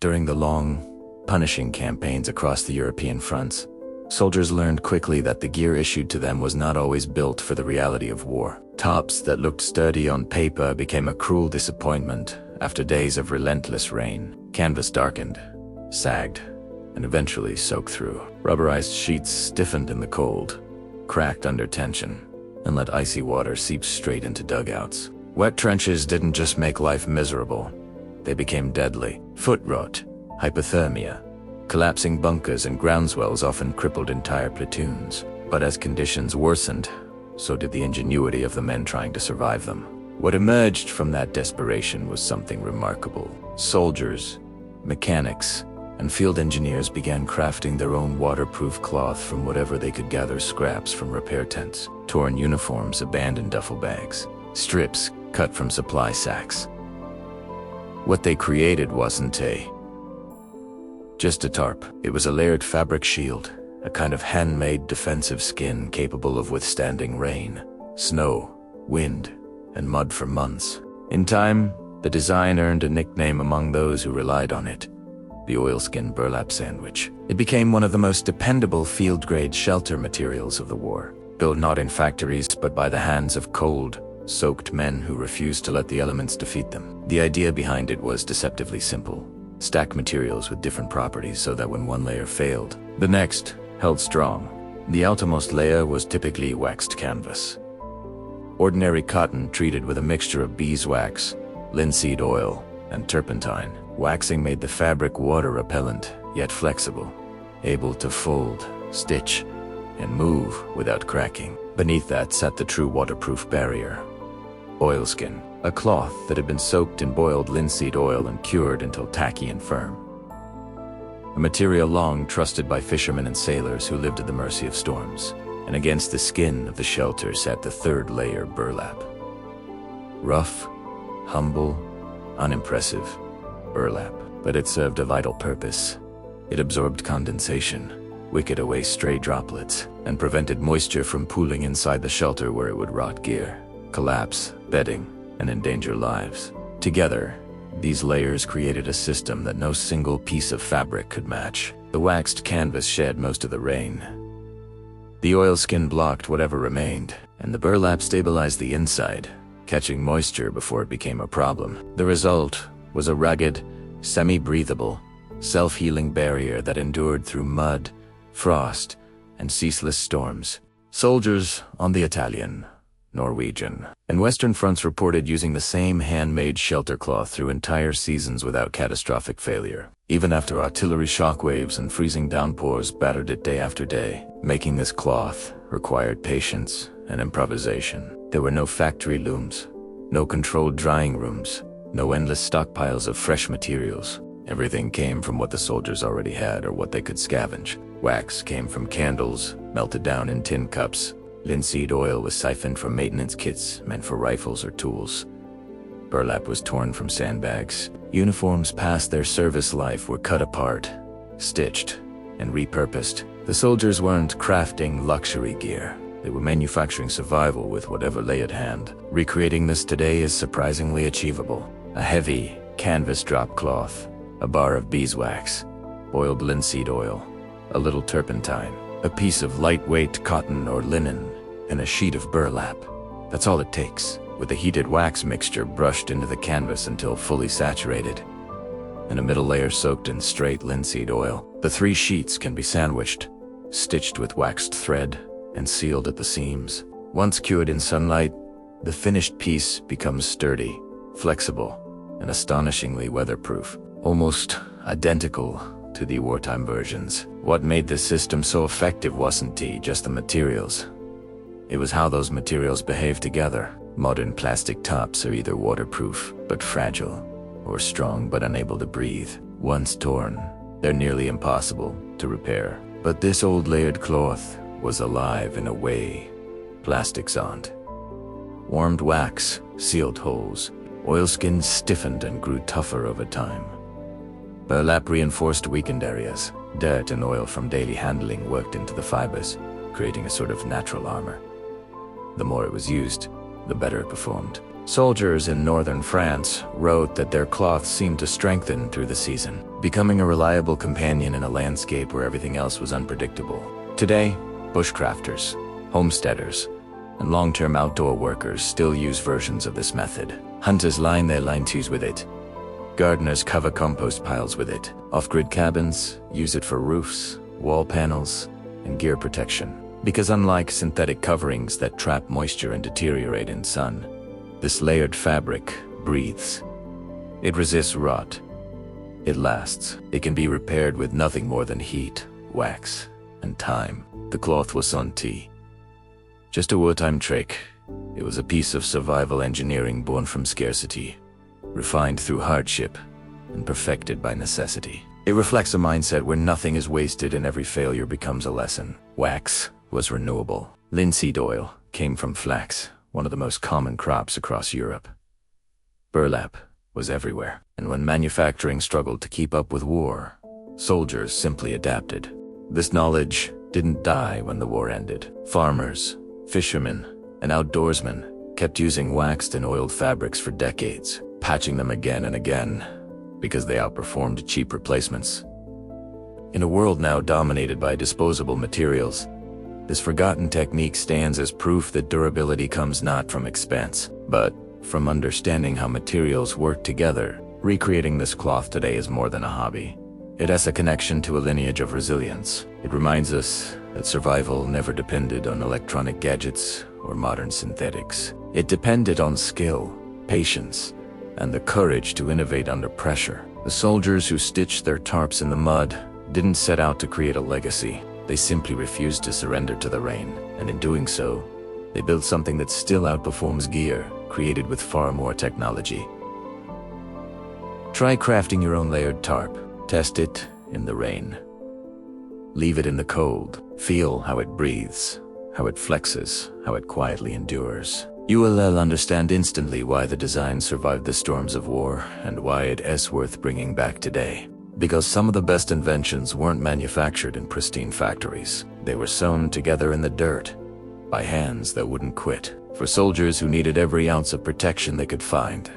During the long, punishing campaigns across the European fronts, soldiers learned quickly that the gear issued to them was not always built for the reality of war. Tops that looked sturdy on paper became a cruel disappointment after days of relentless rain. Canvas darkened, sagged, and eventually soaked through. Rubberized sheets stiffened in the cold, cracked under tension, and let icy water seep straight into dugouts. Wet trenches didn't just make life miserable, they became deadly. Foot rot, hypothermia, collapsing bunkers and groundswells often crippled entire platoons. But as conditions worsened, so did the ingenuity of the men trying to survive them. What emerged from that desperation was something remarkable. Soldiers, mechanics, and field engineers began crafting their own waterproof cloth from whatever they could gather: scraps from repair tents, torn uniforms, abandoned duffel bags, strips cut from supply sacks. What they created wasn't just a tarp. It was a layered fabric shield, a kind of handmade defensive skin capable of withstanding rain, snow, wind, and mud for months. In time, the design earned a nickname among those who relied on it: the oilskin burlap sandwich. It became one of the most dependable field-grade shelter materials of the war, built not in factories but by the hands of cold, soaked men who refused to let the elements defeat them. The idea behind it was deceptively simple: stack materials with different properties so that when one layer failed, the next held strong. The outermost layer was typically waxed canvas. Ordinary cotton treated with a mixture of beeswax, linseed oil, and turpentine. Waxing made the fabric water repellent, yet flexible, able to fold, stitch, and move without cracking. Beneath that sat the true waterproof barrier: oilskin, a cloth that had been soaked in boiled linseed oil and cured until tacky and firm. A material long trusted by fishermen and sailors who lived at the mercy of storms. And against the skin of the shelter sat the third layer: burlap. Rough, humble, unimpressive burlap. But it served a vital purpose. It absorbed condensation, wicked away stray droplets, and prevented moisture from pooling inside the shelter where it would rot gear, collapse bedding, and endanger lives. Together, these layers created a system that no single piece of fabric could match. The waxed canvas shed most of the rain. The oilskin blocked whatever remained, and the burlap stabilized the inside, catching moisture before it became a problem. The result was a rugged, semi-breathable, self-healing barrier that endured through mud, frost, and ceaseless storms. Soldiers on the Italian, Norwegian, and Western fronts reported using the same handmade shelter cloth through entire seasons without catastrophic failure, even after artillery shockwaves and freezing downpours battered it day after day. Making this cloth required patience and improvisation. There were no factory looms, no controlled drying rooms, no endless stockpiles of fresh materials. Everything came from what the soldiers already had or what they could scavenge. Wax came from candles, melted down in tin cups. Linseed oil was siphoned from maintenance kits meant for rifles or tools. Burlap was torn from sandbags. Uniforms past their service life were cut apart, stitched, and repurposed. The soldiers weren't crafting luxury gear. They were manufacturing survival with whatever lay at hand. Recreating this today is surprisingly achievable. A heavy canvas drop cloth, a bar of beeswax, boiled linseed oil, a little turpentine, a piece of lightweight cotton or linen, and a sheet of burlap. That's all it takes, with the heated wax mixture brushed into the canvas until fully saturated, and a middle layer soaked in straight linseed oil. The 3 sheets can be sandwiched, stitched with waxed thread, and sealed at the seams. Once cured in sunlight, the finished piece becomes sturdy, flexible, and astonishingly weatherproof, almost identical to the wartime versions. What made this system so effective wasn't just the materials. It was how those materials behaved together. Modern plastic tops are either waterproof but fragile, or strong but unable to breathe. Once torn, they're nearly impossible to repair. But this old layered cloth was alive in a way plastics aren't. Warmed wax sealed holes. Oilskins stiffened and grew tougher over time. Burlap reinforced weakened areas. Dirt and oil from daily handling worked into the fibers, creating a sort of natural armor. The more it was used, the better it performed. Soldiers in northern France wrote that their cloth seemed to strengthen through the season, becoming a reliable companion in a landscape where everything else was unpredictable. Today, bushcrafters, homesteaders, and long-term outdoor workers still use versions of this method. Hunters line their lean-tos with it. Gardeners cover compost piles with it. Off-grid cabins use it for roofs, wall panels, and gear protection. Because unlike synthetic coverings that trap moisture and deteriorate in sun, this layered fabric breathes. It resists rot. It lasts. It can be repaired with nothing more than heat, wax, and time. The cloth was Santi. Just a wartime trick. It was a piece of survival engineering born from scarcity, refined through hardship, and perfected by necessity. It reflects a mindset where nothing is wasted and every failure becomes a lesson. Wax was renewable. Linseed oil came from flax, one of the most common crops across Europe. Burlap was everywhere, and when manufacturing struggled to keep up with war, soldiers simply adapted. This knowledge didn't die when the war ended. Farmers, fishermen, and outdoorsmen kept using waxed and oiled fabrics for decades, patching them again and again, because they outperformed cheap replacements. In a world now dominated by disposable materials, this forgotten technique stands as proof that durability comes not from expense, but from understanding how materials work together. Recreating this cloth today is more than a hobby. It has a connection to a lineage of resilience. It reminds us that survival never depended on electronic gadgets or modern synthetics. It depended on skill, patience, and the courage to innovate under pressure. The soldiers who stitched their tarps in the mud didn't set out to create a legacy. They simply refused to surrender to the rain, and in doing so, they built something that still outperforms gear created with far more technology. Try crafting your own layered tarp. Test it in the rain. Leave it in the cold. Feel how it breathes, how it flexes, how it quietly endures. You will understand instantly why the design survived the storms of war and why it is worth bringing back today. Because some of the best inventions weren't manufactured in pristine factories. They were sewn together in the dirt by hands that wouldn't quit, for soldiers who needed every ounce of protection they could find.